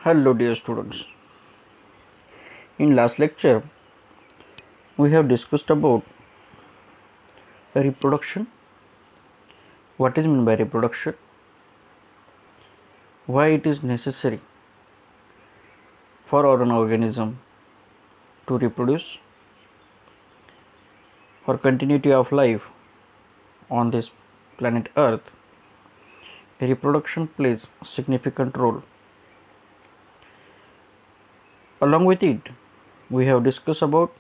Hello dear students. In last lecture we have discussed about reproduction. What is meant by reproduction? Why it is necessary for an organism to reproduce, for continuity of life on this planet Earth. Reproduction plays a significant role. Along with it, we have discussed about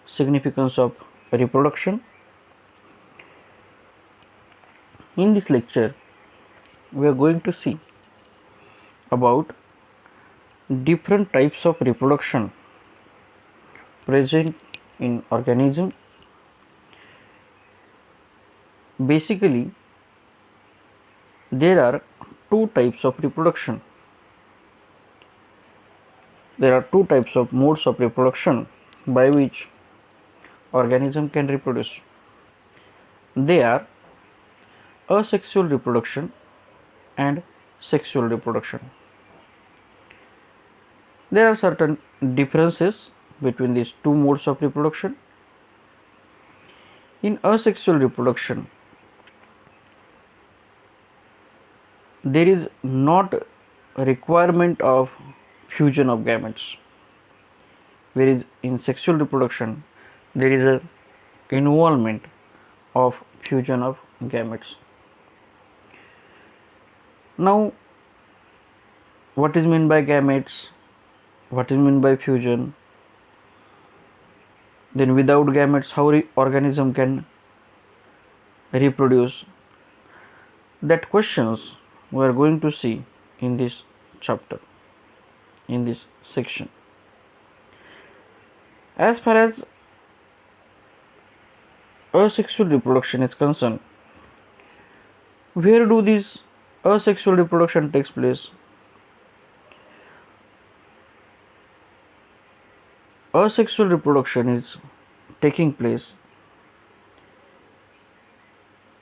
significance of reproduction. In this lecture, we are going to see about different types of reproduction present in organism. Basically, there are two types of reproduction. There are two types of modes of reproduction by which organism can reproduce. They are asexual reproduction and sexual reproduction. There are certain differences between these two modes of reproduction. In asexual reproduction, there is not a requirement of fusion of gametes, whereas in sexual reproduction there is a involvement of fusion of gametes. Now, what is meant by gametes? What is meant by fusion? Then without gametes, how organism can reproduce? That questions we are going to see in this chapter, in this section. As far as asexual reproduction is concerned, where do this asexual reproduction takes place? Asexual reproduction is taking place,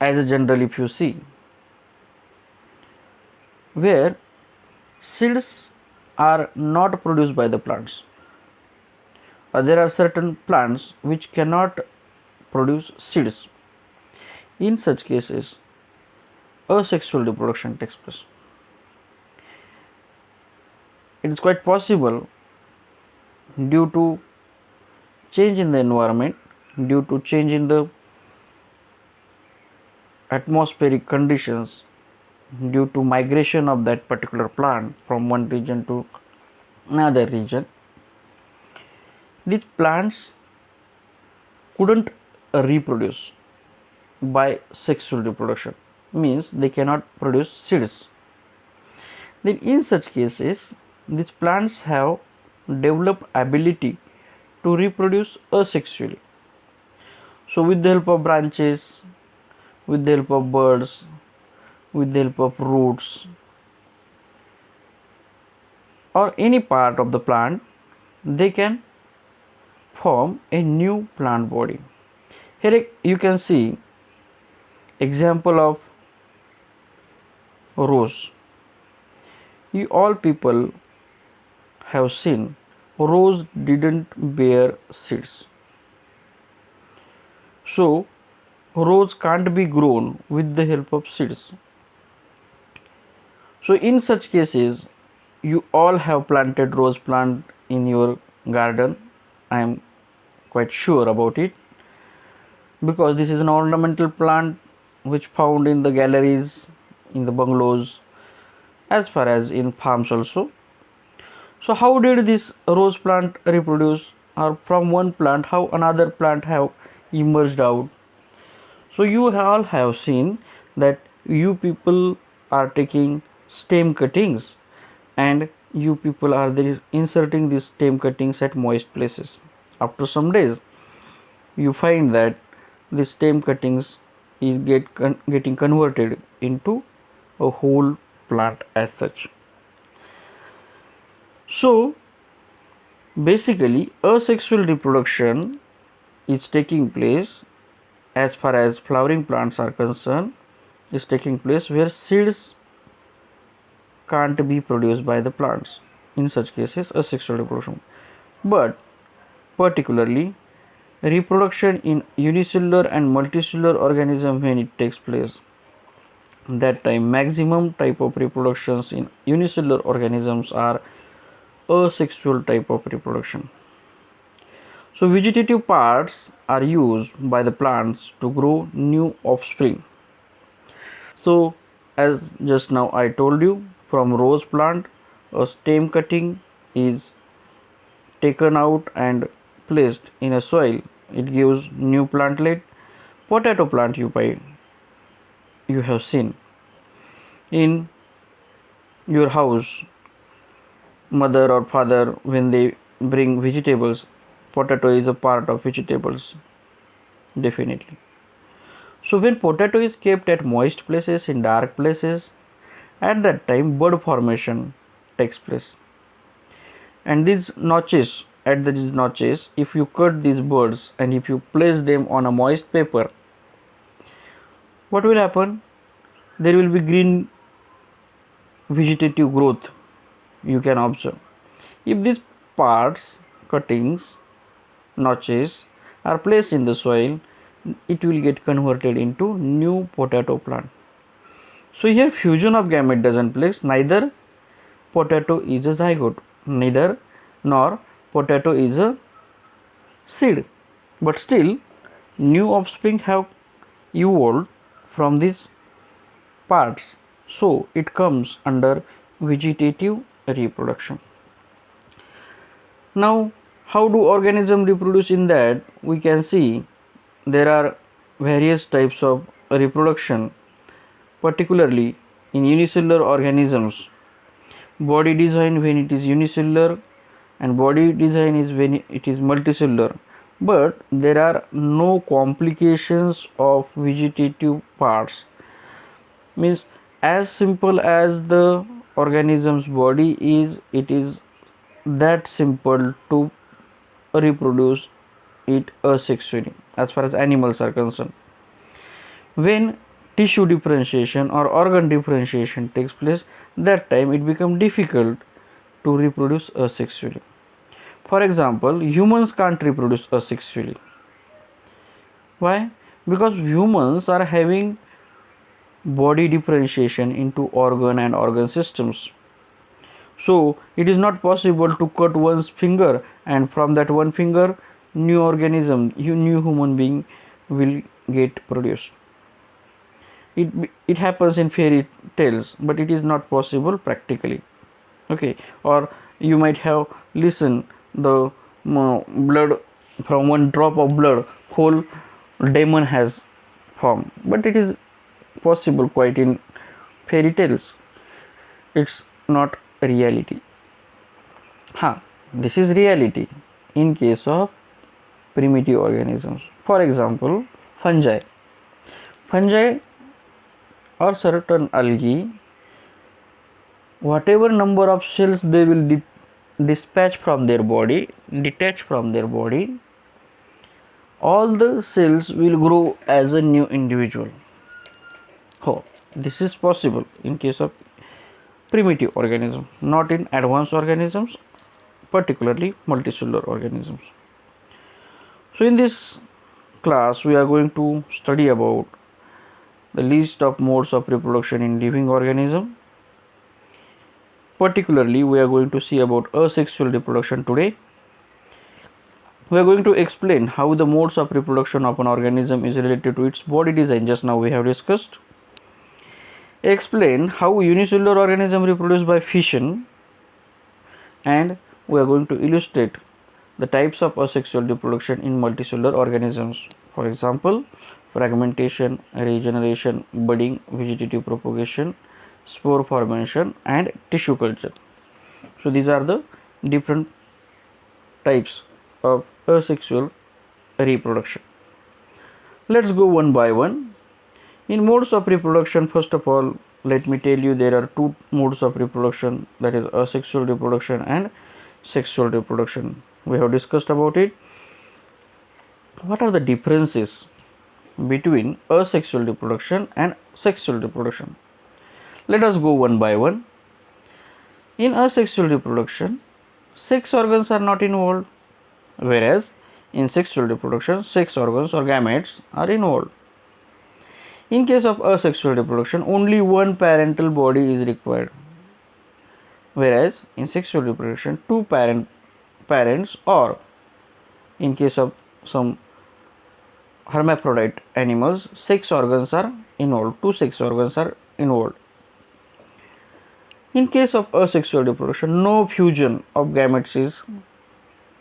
as a general, if you see, where seeds are not produced by the plants. There are certain plants which cannot produce seeds. In such cases, asexual reproduction takes place. It is quite possible, due to change in the environment, due to change in the atmospheric conditions, due to migration of that particular plant from one region to another region, these plants couldn't reproduce by sexual reproduction, means they cannot produce seeds. Then in such cases, these plants have developed ability to reproduce asexually. So with the help of branches, with the help of birds, with the help of roots or any part of the plant, they can form a new plant body. Here you can see example of rose. You all people have seen rose didn't bear seeds. So rose can't be grown with the help of seeds. So in such cases, you all have planted rose plant in your garden. I am quite sure about it, because this is an ornamental plant which found in the galleries, in the bungalows, as far as in farms also. So how did this rose plant reproduce, or from one plant how another plant have emerged out? So you all have seen that you people are taking stem cuttings and you people are there inserting these stem cuttings at moist places. After some days, you find that the stem cuttings is getting converted into a whole plant as such. So basically, asexual reproduction is taking place, as far as flowering plants are concerned, is taking place where seeds can't be produced by the plants. in such cases asexual reproduction. But particularly reproduction in unicellular and multicellular organism, when it takes place, that time maximum type of reproductions in unicellular organisms are asexual type of reproduction. So vegetative parts are used by the plants to grow new offspring. So as just now I told you, from rose plant a stem cutting is taken out and placed in a soil, it gives new plantlet. Potato plant you have seen in your house, mother or father, when they bring vegetables, potato is a part of vegetables, definitely. So when potato is kept at moist places, in dark places, at that time bud formation takes place, and these notches, at these notches, if you cut these buds and if you place them on a moist paper, what will happen? There will be green vegetative growth, you can observe. If these parts, cuttings, notches are placed in the soil, it will get converted into new potato plant. So here fusion of gamete doesn't place, neither potato is a zygote, neither nor potato is a seed, but still new offspring have evolved from these parts, so it comes under vegetative reproduction. Now how do organisms reproduce? In that we can see there are various types of reproduction, particularly in unicellular organisms. Body design when it is unicellular and body design is when it is multicellular, but there are no complications of vegetative parts. Means as simple as the organism's body is, it is that simple to reproduce it asexually as far as animals are concerned. When tissue differentiation or organ differentiation takes place, that time it becomes difficult to reproduce asexually. For example, humans can't reproduce asexually. Why? Because humans are having body differentiation into organ and organ systems. So it is not possible to cut one's finger and from that one finger new organism, new human being will get produced. It happens in fairy tales, but it is not possible practically. Okay, or you might have listened the blood, from one drop of blood whole demon has formed, but it is possible quite in fairy tales. It's not reality. This is reality in case of primitive organisms. For example, fungi or certain algae, whatever number of cells they will detach from their body, all the cells will grow as a new individual. This is possible in case of primitive organisms, not in advanced organisms, particularly multicellular organisms. So in this class we are going to study about the list of modes of reproduction in living organism. Particularly we are going to see about asexual reproduction today. We are going to explain how the modes of reproduction of an organism is related to its body design, just now we have discussed. Explain how unicellular organisms reproduce by fission, and we are going to illustrate the types of asexual reproduction in multicellular organisms. For example, fragmentation, regeneration, budding, vegetative propagation, spore formation and tissue culture. So these are the different types of asexual reproduction. Let's go one by one. In modes of reproduction, first of all, let me tell you there are two modes of reproduction, that is asexual reproduction and sexual reproduction. We have discussed about it. What are the differences between asexual reproduction and sexual reproduction? Let us go one by one. In asexual reproduction, sex organs are not involved, whereas in sexual reproduction, sex organs or gametes are involved. In case of asexual reproduction, only one parental body is required, whereas in sexual reproduction, two parents, or in case of some hermaphrodite animals, sex organs are involved, two sex organs are involved. In case of asexual reproduction, no fusion of gametes is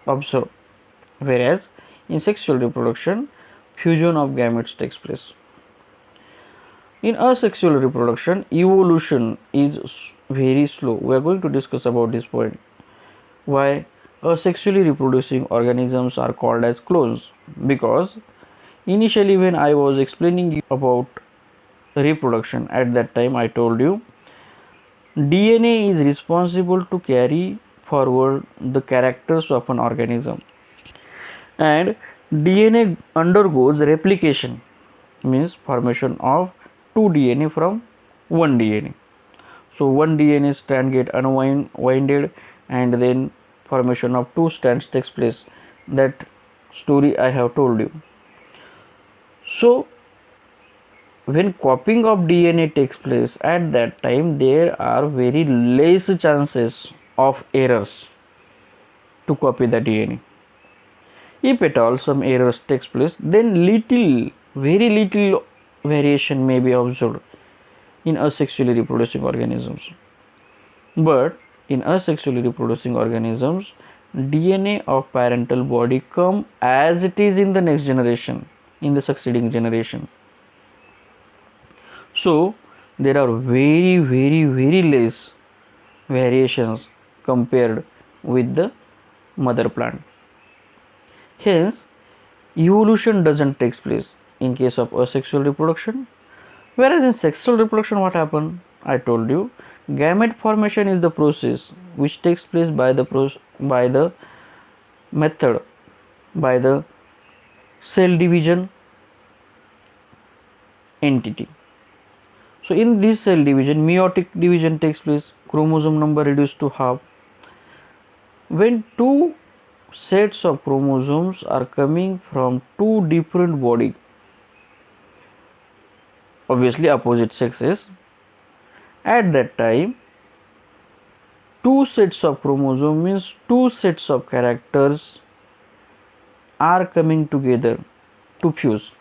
observed, whereas in sexual reproduction, fusion of gametes takes place. In asexual reproduction, evolution is very slow. We are going to discuss about this point. Why asexually reproducing organisms are called as clones? Because initially when I was explaining about reproduction, at that time I told you DNA is responsible to carry forward the characters of an organism, and DNA undergoes replication, means formation of two DNA from one DNA. So one DNA strand get unwinded and then formation of two strands takes place. That story I have told you. So when copying of DNA takes place, at that time there are very less chances of errors to copy the DNA. If at all some errors takes place, then very little variation may be observed in asexually reproducing organisms. But in asexually reproducing organisms, DNA of parental body come as it is in the next generation, in the succeeding generation. So there are very less variations compared with the mother plant. Hence, evolution doesn't take place in case of asexual reproduction. Whereas in sexual reproduction, what happened? I told you, gamete formation is the process which takes place by the method, by the cell division entity. So in this cell division, meiotic division takes place, chromosome number reduced to half. When two sets of chromosomes are coming from two different bodies, obviously opposite sexes, at that time two sets of chromosomes means two sets of characters are coming together to fuse.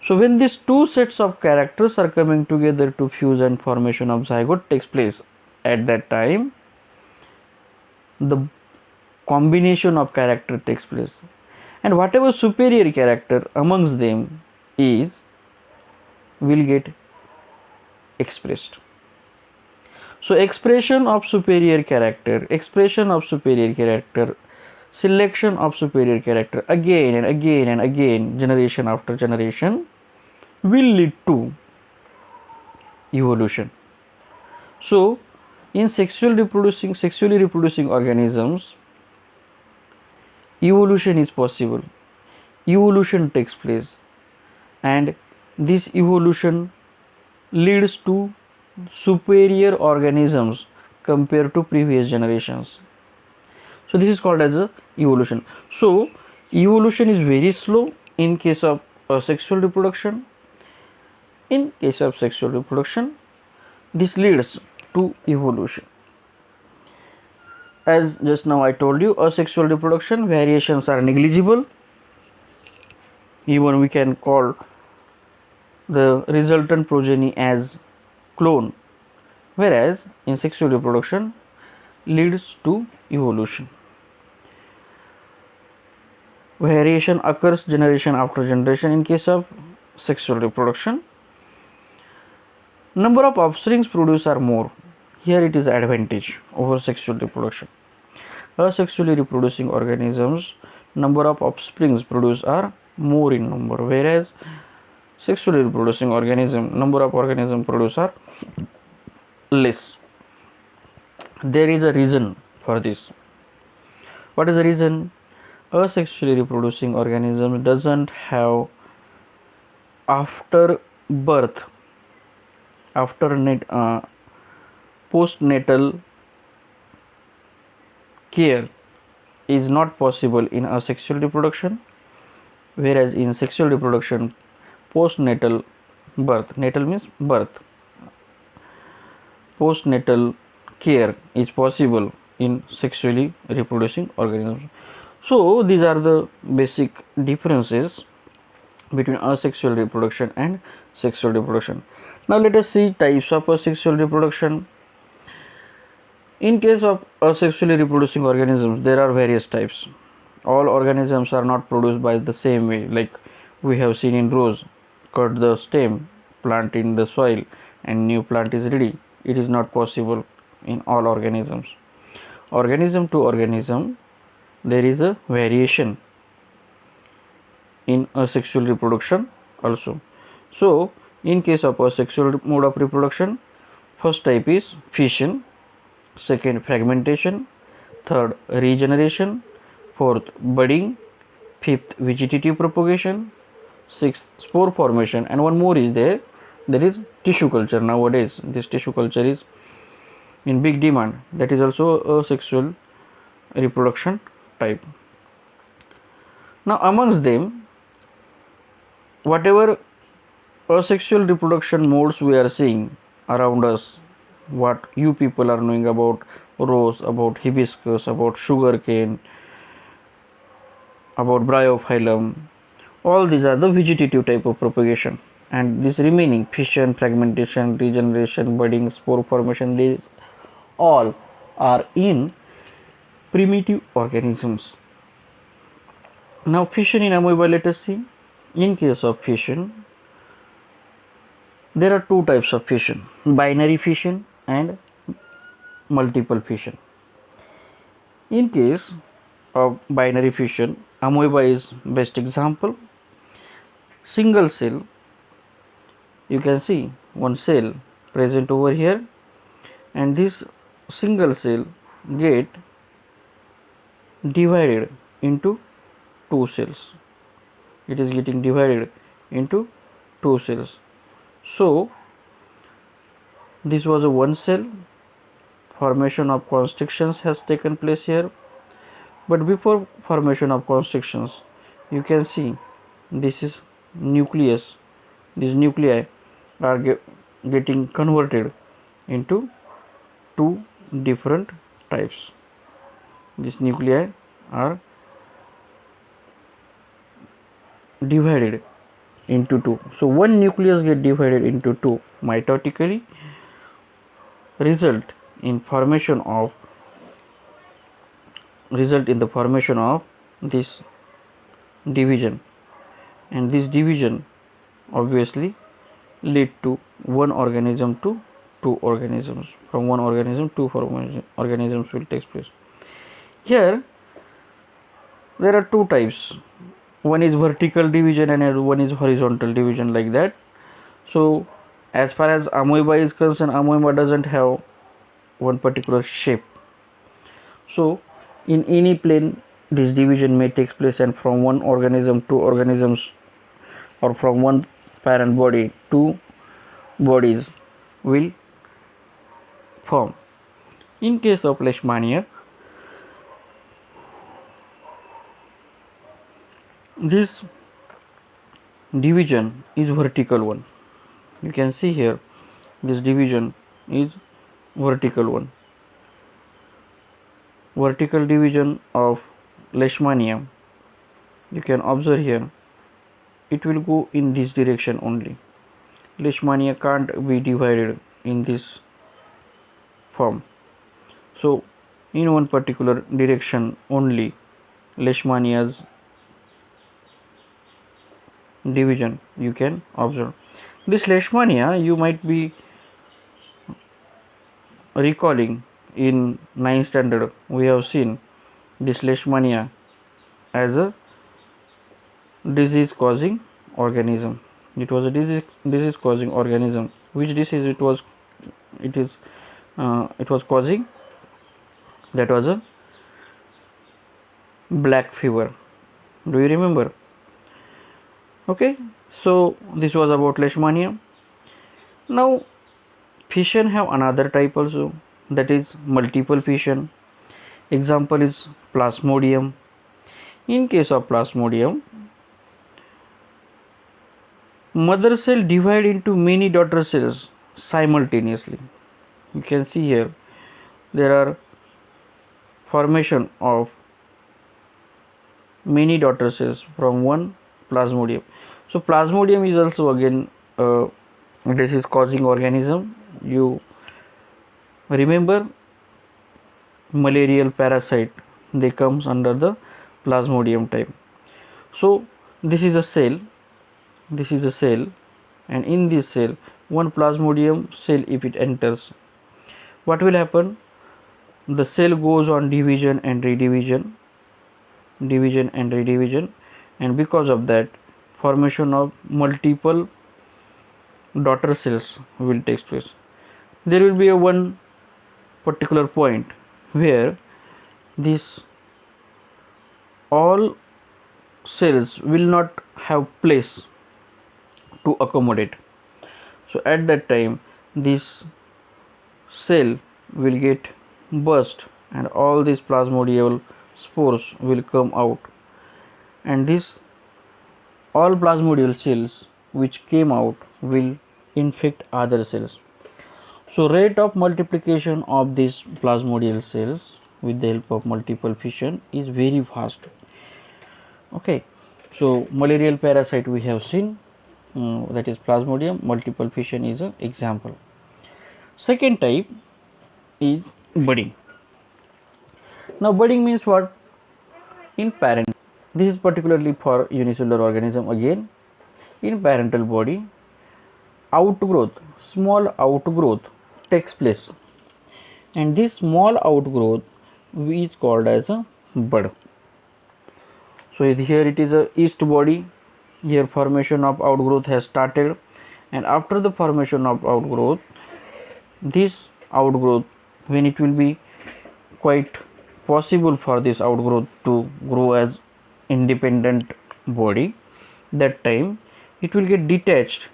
So when these two sets of characters are coming together to fuse and formation of zygote takes place, at that time the combination of character takes place, and whatever superior character amongst them is will get expressed. So expression of superior character, selection of superior character again and again, generation after generation, will lead to evolution. So in sexually reproducing organisms, evolution is possible, evolution takes place, and this evolution leads to superior organisms compared to previous generations. So this is called as a evolution. So evolution is very slow in case of sexual reproduction. In case of sexual reproduction, this leads to evolution. As just now I told you, asexual reproduction variations are negligible. Even we can call the resultant progeny as clone, whereas in sexual reproduction leads to evolution. Variation occurs generation after generation in case of sexual reproduction. Number of offsprings produced are more. Here it is advantage over sexual reproduction. Asexually reproducing organisms, number of offsprings produced are more in number, whereas sexually reproducing organism, number of organisms produced are less. There is a reason for this. What is the reason? Asexually reproducing organism doesn't have after birth, after postnatal care is not possible in asexual reproduction, whereas in sexual reproduction, postnatal birth, natal means birth, postnatal care is possible in sexually reproducing organisms. So these are the basic differences between asexual reproduction and sexual reproduction. Now let us see types of asexual reproduction. In case of asexually reproducing organisms, there are various types. All organisms are not produced by the same way, like we have seen in rose. Cut the stem, plant in the soil, and new plant is ready. It is not possible in all organisms. Organism to organism, there is a variation in asexual reproduction also. So in case of asexual mode of reproduction, first type is fission, second fragmentation, third regeneration, fourth budding, fifth vegetative propagation, sixth spore formation, and one more is there is tissue culture. Nowadays this tissue culture is in big demand, that is also a sexual reproduction type. Now amongst them, whatever asexual reproduction modes we are seeing around us, what you people are knowing about rose, about hibiscus, about sugarcane, about bryophyllum, all these are the vegetative type of propagation, and this remaining fission, fragmentation, regeneration, budding, spore formation, these all are in primitive organisms. Now fission in amoeba, let us see. In case of fission, there are two types of fission: binary fission and multiple fission. In case of binary fission, amoeba is best example. Single cell, you can see one cell present over here, and this single cell get divided into two cells. It is getting divided into two cells. So this was a one cell. Formation of constrictions has taken place here, but before formation of constrictions, you can see this is nucleus. These nuclei are getting converted into two different types. These nuclei are divided into two. So one nucleus get divided into two mitotically, result in the formation of this division, and this division obviously lead to one organism to two organisms. From one organism two organisms will take place. Here there are two types. One is vertical division and one is horizontal division, like that. So as far as amoeba is concerned, amoeba doesn't have one particular shape. So in any plane this division may take place, and from one organism two organisms, or from one parent body two bodies will form. In case of leishmania, this division is vertical one. You can see here this division is vertical one. Vertical division of leishmania, you can observe here, it will go in this direction only. Leishmania can't be divided in this form. So in one particular direction only leishmania's division you can observe. This leishmania, you might be recalling in 9th standard we have seen this leishmania as a disease causing organism. It was a disease causing organism. Which disease it was causing? That was a black fever. Do you remember? Okay, so this was about leishmania. Now Fission have another type also, that is multiple fission. Example is plasmodium. In case of plasmodium, mother cell divide into many daughter cells simultaneously. You can see here there are formation of many daughter cells from one plasmodium. So plasmodium is also again a disease causing organism. You remember malarial parasite, they comes under the plasmodium type. So this is a cell, and in this cell one plasmodium cell, if it enters, what will happen? The cell goes on division and redivision, and because of that formation of multiple daughter cells will take place. There will be a one particular point where this all cells will not have place to accommodate. So at that time this cell will get burst and all these plasmodial spores will come out, and this all plasmodial cells which came out will infect other cells. So rate of multiplication of these plasmodial cells with the help of multiple fission is very fast. Okay, so malarial parasite we have seen, that is plasmodium. Multiple fission is an example. Second type is budding. Now budding means what? In parent, this is particularly for unicellular organism. Again, in parental body, outgrowth, small outgrowth takes place, and this small outgrowth is called as a bud. So here it is a yeast body. Here formation of outgrowth has started, and after the formation of outgrowth, this outgrowth, when it will be quite possible for this outgrowth to grow as independent body, that time it will get detached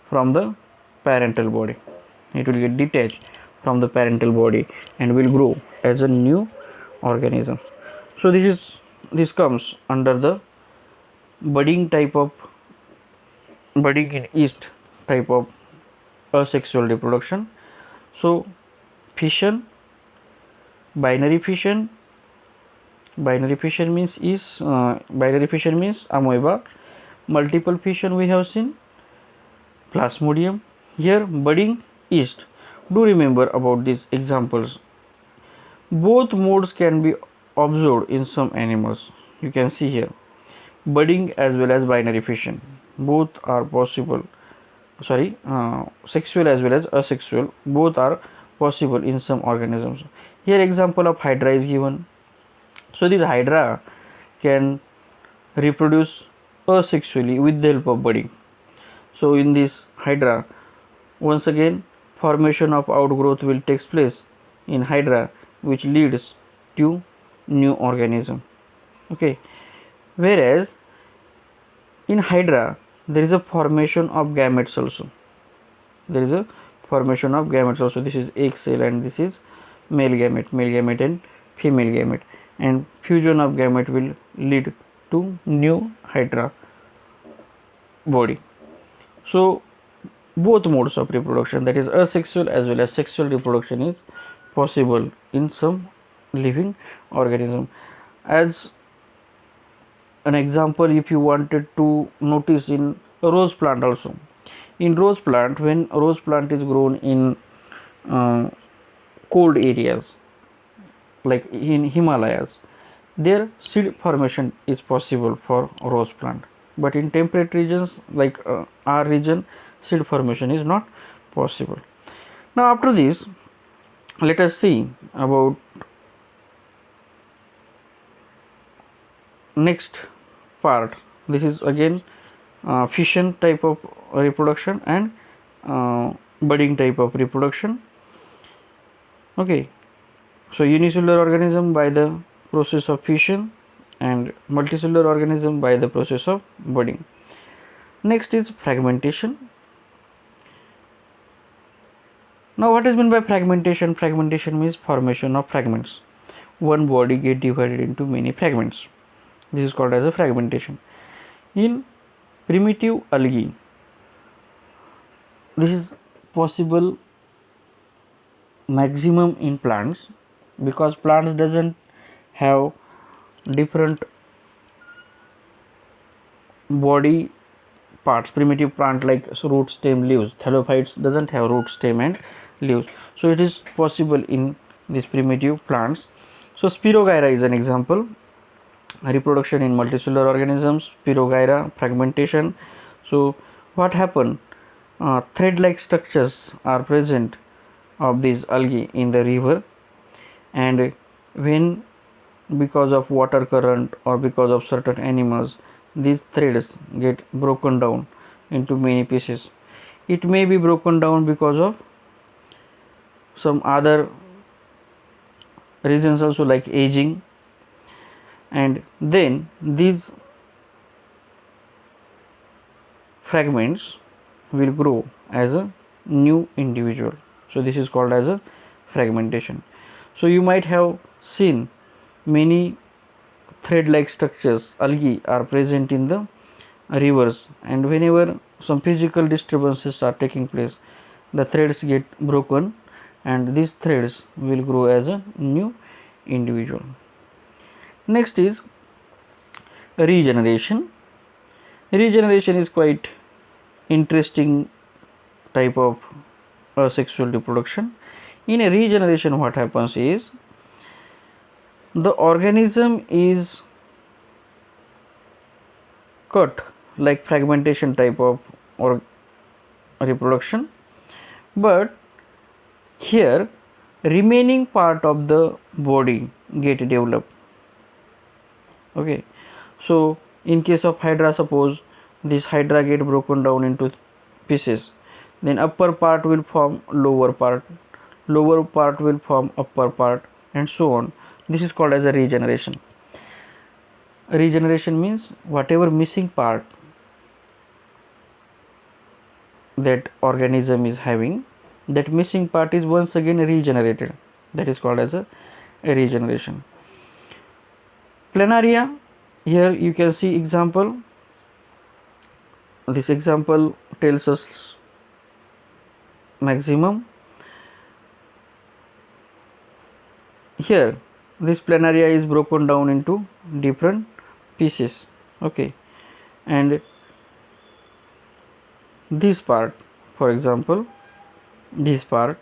from the parental body. It will get detached from the parental body and will grow as a new organism. So this comes under the budding type of, budding in yeast type of asexual reproduction. So fission, binary fission means amoeba. Multiple fission we have seen plasmodium. Here budding yeast. Do remember about these examples. Both modes can be observed in some animals. You can see here budding as well as binary fission, both are possible. Sexual as well as asexual, both are possible in some organisms. Here example of hydra is given. So this hydra can reproduce asexually with the help of budding. So in this hydra, once again formation of outgrowth will take place in hydra, which leads to new organism. Okay, whereas in hydra there is a formation of gametes also. This is egg cell and this is male gamete and female gamete, and fusion of gamete will lead to new hydra body. So both modes of reproduction, that is asexual as well as sexual reproduction, is possible in some living organism. As an example, if you wanted to notice in rose plant also, in rose plant, when rose plant is grown in cold areas like in Himalayas, their seed formation is possible for rose plant, but in temperate regions like our region, seed formation is not possible. Now after this, let us see about next part. This is again fission type of reproduction and budding type of reproduction. Okay, so unicellular organism by the process of fission and multicellular organism by the process of budding. Next is fragmentation. Now what is meant by fragmentation? Fragmentation means formation of fragments. One body get divided into many fragments. This is called as a fragmentation. In primitive algae, this is possible maximum in plants, because plants doesn't have different body parts. Primitive plant like root, stem, leaves. Thallophytes doesn't have root, stem and leaves, so it is possible in these primitive plants. So Spirogyra is an example. Reproduction in multicellular organisms, Spirogyra, fragmentation. So what happened? Thread like structures are present of these algae in the river, and when because of water current or because of certain animals, these threads get broken down into many pieces. It may be broken down because of some other reasons also, like aging, and then these fragments will grow as a new individual. So this is called as a fragmentation. So you might have seen many thread like structures, algae, are present in the rivers, and whenever some physical disturbances are taking place, the threads get broken and these threads will grow as a new individual. Next is regeneration. Regeneration is quite interesting type of asexual reproduction. In a regeneration, what happens is the organism is cut like fragmentation type of or reproduction, but here remaining part of the body get developed. Okay, so in case of hydra, suppose this hydra get broken down into pieces, then upper part will form lower part will form upper part, and so on. This is called as a regeneration. Regeneration means whatever missing part that organism is having, that missing part is once again regenerated. That is called as a regeneration. Planaria, here you can see example. This example tells us maximum. Here this planaria is broken down into different pieces. Okay, and this part, for example, this part,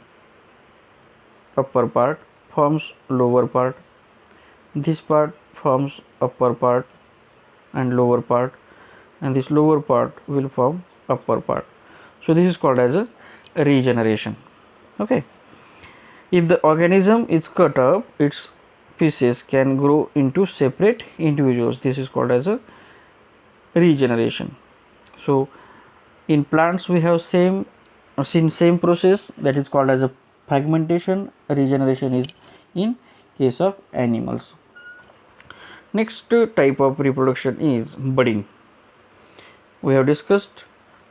upper part forms lower part, this part forms upper part and lower part, and this lower part will form upper part. So this is called as a regeneration. Okay, if the organism is cut up, its pieces can grow into separate individuals. This is called as a regeneration. So in plants we have seen same process, that is called as a fragmentation. Regeneration is in case of animals. Next type of reproduction is budding. We have discussed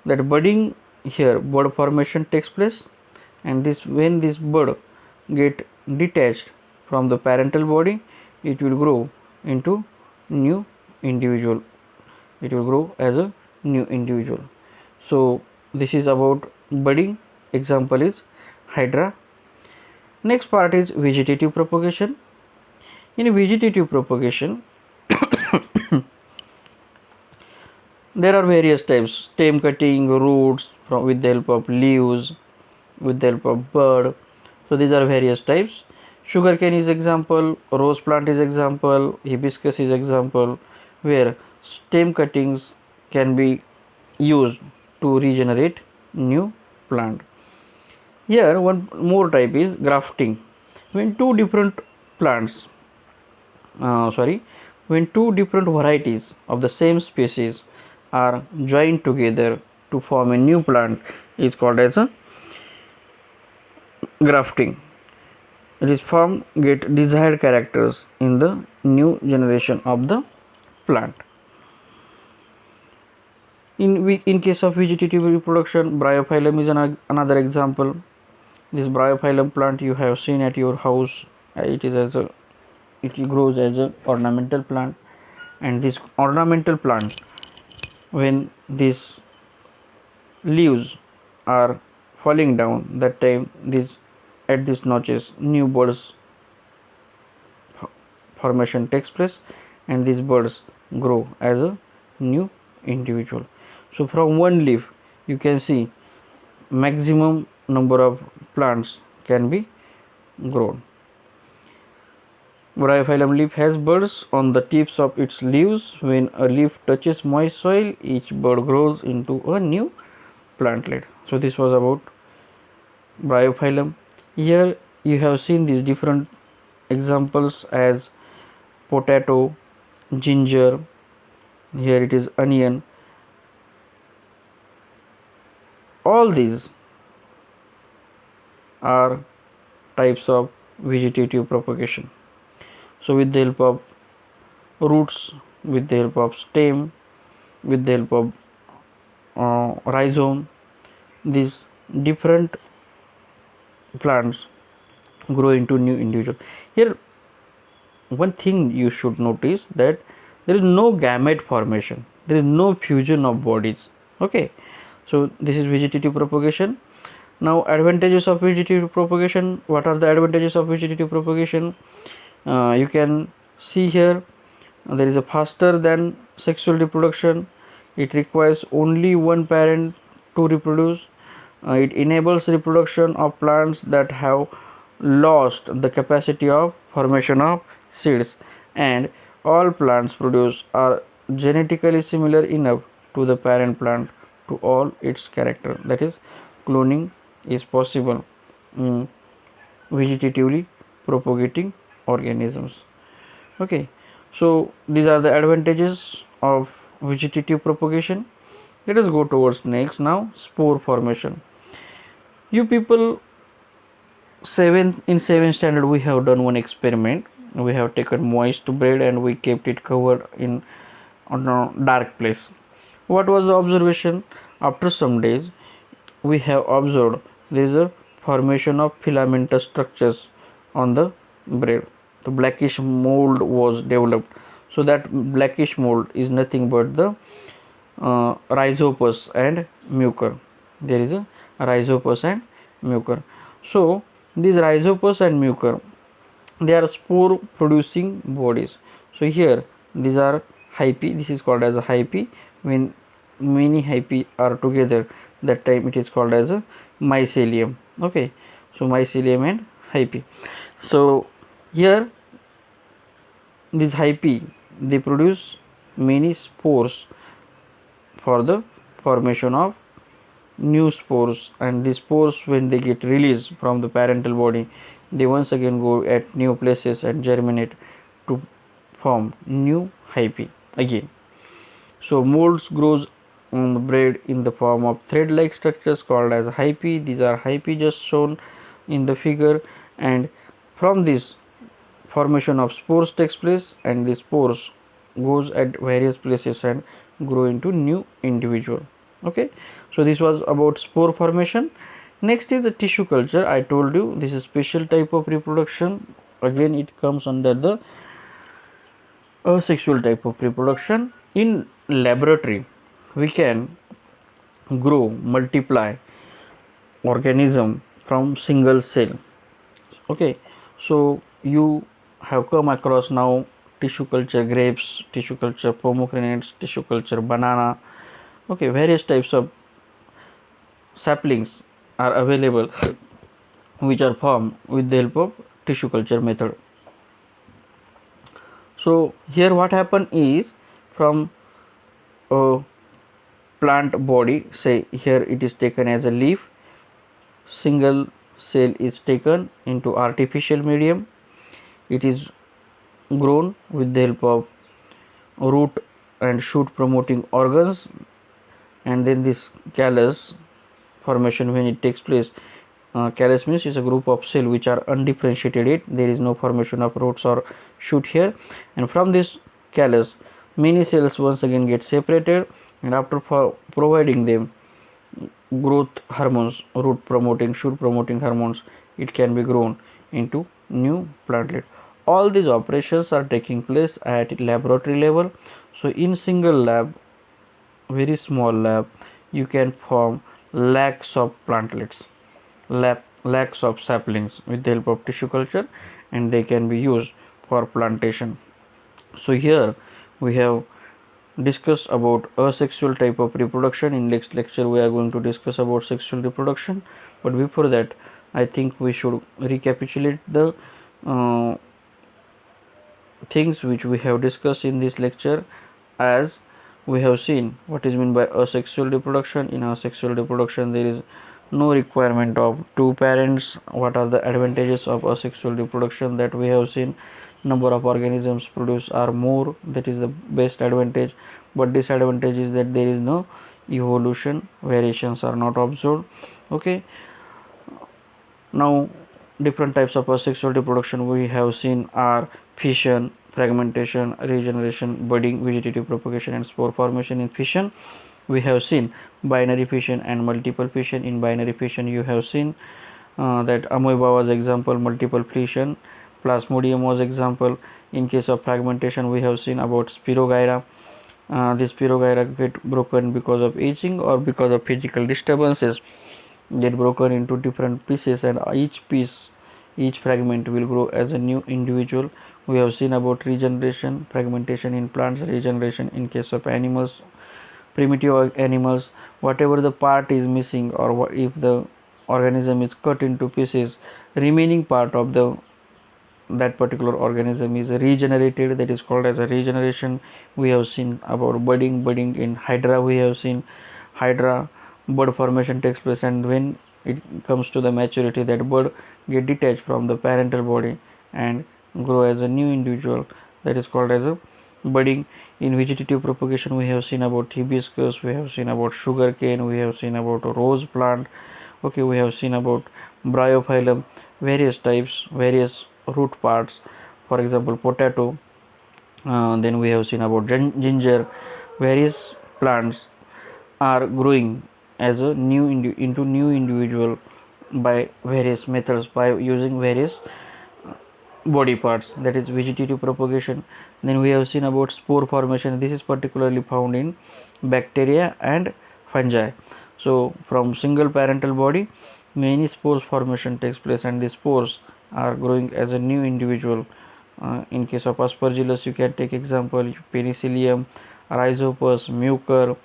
that budding, here bud formation takes place, and this when this bud get detached from the parental body, it will grow into new individual. It will grow as a new individual. So this is about budding. Example is hydra. Next part is vegetative propagation. In vegetative propagation there are various types: stem cutting, roots with the help of leaves, with the help of bud. So these are various types. Sugarcane is example, rose plant is example, hibiscus is example, where stem cuttings can be used to regenerate new plant. Here one more type is grafting. When two different plants, when two different varieties of the same species are joined together to form a new plant, is called as a grafting. It is formed get desired characters in the new generation of the plant. In case of vegetative reproduction, bryophyllum is another example. This bryophyllum plant you have seen at your house, it grows as a ornamental plant, and this ornamental plant, when these leaves are falling down, that time this at these notches new buds formation takes place, and these buds grow as a new individual. So from one leaf you can see maximum number of plants can be grown. Bryophyllum leaf has buds on the tips of its leaves. When a leaf touches moist soil, each bud grows into a new plantlet. So this was about bryophyllum. Here you have seen these different examples as potato, ginger, here it is onion. All these are types of vegetative propagation. So with the help of roots, with the help of stem, with the help of rhizome, these different plants grow into new individual. Here one thing you should notice, that there is no gamete formation, there is no fusion of bodies. Okay, so this is vegetative propagation. Now advantages of vegetative propagation. What are the advantages of vegetative propagation? You can see here there is a faster than sexual reproduction. It requires only one parent to reproduce. It enables reproduction of plants that have lost the capacity of formation of seeds, and all plants produced are genetically similar enough to the parent plant to all its character. That is, cloning is possible in vegetatively propagating organisms. Okay, so these are the advantages of vegetative propagation. Let us go towards next. Now, spore formation. You people, in 7th standard we have done one experiment. We have taken moist bread and we kept it covered on a dark place. What was the observation? After some days we have observed there is a formation of filamentous structures on the bread. The blackish mold was developed. So that blackish mold is nothing but the rhizopus and mucor. There is a rhizopus and mucor. So these rhizopus and mucor, they are spore producing bodies. So here these are hyphae. This is called as a hyphae. When many hyphae are together, that time it is called as a mycelium. Okay, so mycelium and hyphae. So here these hyphae, they produce many spores for the formation of new spores, and these spores, when they get released from the parental body, they once again go at new places and germinate to form new hyphae again. So molds grows on the bread in the form of thread like structures called as hyphae. These are hyphae just shown in the figure, and from this formation of spores takes place, and the spores goes at various places and grow into new individual. Okay, so this was about spore formation. Next is the tissue culture. I told you this is special type of reproduction. Again it comes under the asexual type of reproduction. In laboratory we can grow, multiply organism from single cell. Okay, so you have come across now tissue culture grapes, tissue culture pomegranates, tissue culture banana. Okay, various types of saplings are available which are formed with the help of tissue culture method. So here what happen is, from a plant body, say here it is taken as a leaf, single cell is taken into artificial medium, it is grown with the help of root and shoot promoting organs, and then this callus formation, when it takes place, callus means is a group of cell which are undifferentiated. There is no formation of roots or shoot here, and from this callus many cells once again get separated, and after providing them growth hormones, root promoting, shoot promoting hormones, it can be grown into new plantlet. All these operations are taking place at laboratory level. So in single lab, very small lab, you can form lakhs of plantlets, lakhs of saplings with the help of tissue culture, and they can be used for plantation. So here we have discussed about asexual type of reproduction. In next lecture we are going to discuss about sexual reproduction, but before that I think we should recapitulate the things which we have discussed in this lecture. As we have seen what is meant by asexual reproduction. In asexual reproduction there is no requirement of two parents. What are the advantages of asexual reproduction that we have seen? Number of organisms produced are more, that is the best advantage, but disadvantage is that there is no evolution, variations are not observed. Okay, now different types of asexual reproduction we have seen are fission, fragmentation, regeneration, budding, vegetative propagation, and spore formation. In fission we have seen binary fission and multiple fission. In binary fission you have seen that amoeba was example, multiple fission, plasmodium was example. In case of fragmentation we have seen about Spirogyra. This Spirogyra get broken because of aging or because of physical disturbances, get broken into different pieces, and each fragment will grow as a new individual. We have seen about regeneration, fragmentation in plants, regeneration in case of animals, primitive animals. Whatever the part is missing, or if the organism is cut into pieces, remaining part of the that particular organism is regenerated, that is called as a regeneration. We have seen about budding in hydra. We have seen hydra bud formation takes place, and when it comes to the maturity, that bud get detached from the parental body and grow as a new individual, that is called as a budding. In vegetative propagation we have seen about hibiscus, we have seen about sugar cane, we have seen about a rose plant. Okay, we have seen about bryophyllum, various types, various root parts, for example potato. Then we have seen about ginger. Various plants are growing as a into new individual by various methods, by using various body parts, that is vegetative propagation. Then we have seen about spore formation. This is particularly found in bacteria and fungi. So from single parental body many spores formation takes place, and these spores are growing as a new individual. In case of aspergillus you can take example penicillium, rhizopus, mucor.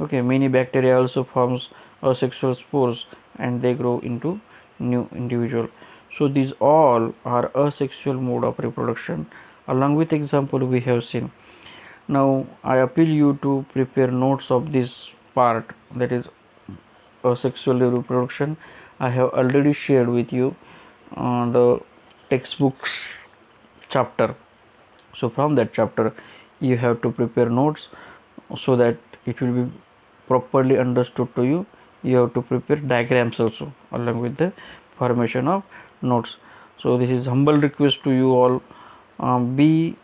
Okay, many bacteria also forms asexual spores and they grow into new individual. So these all are asexual mode of reproduction. Along with example we have seen. Now I appeal you to prepare notes of this part, that is asexual reproduction. I have already shared with you the textbooks chapter. So from that chapter you have to prepare notes so that it will be properly understood to you. You have to prepare diagrams also along with the formation of notes. So this is humble request to you all, be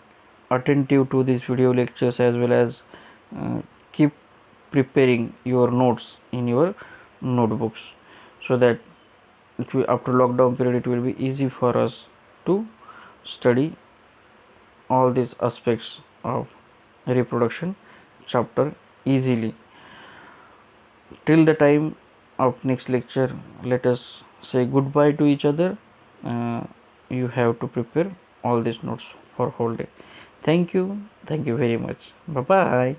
attentive to these video lectures, as well as keep preparing your notes in your notebooks, so that it will, after lockdown period, it will be easy for us to study all these aspects of reproduction chapter easily. Till the time of next lecture, let us say goodbye to each other. You have to prepare all these notes for whole day. Thank you very much. Bye bye.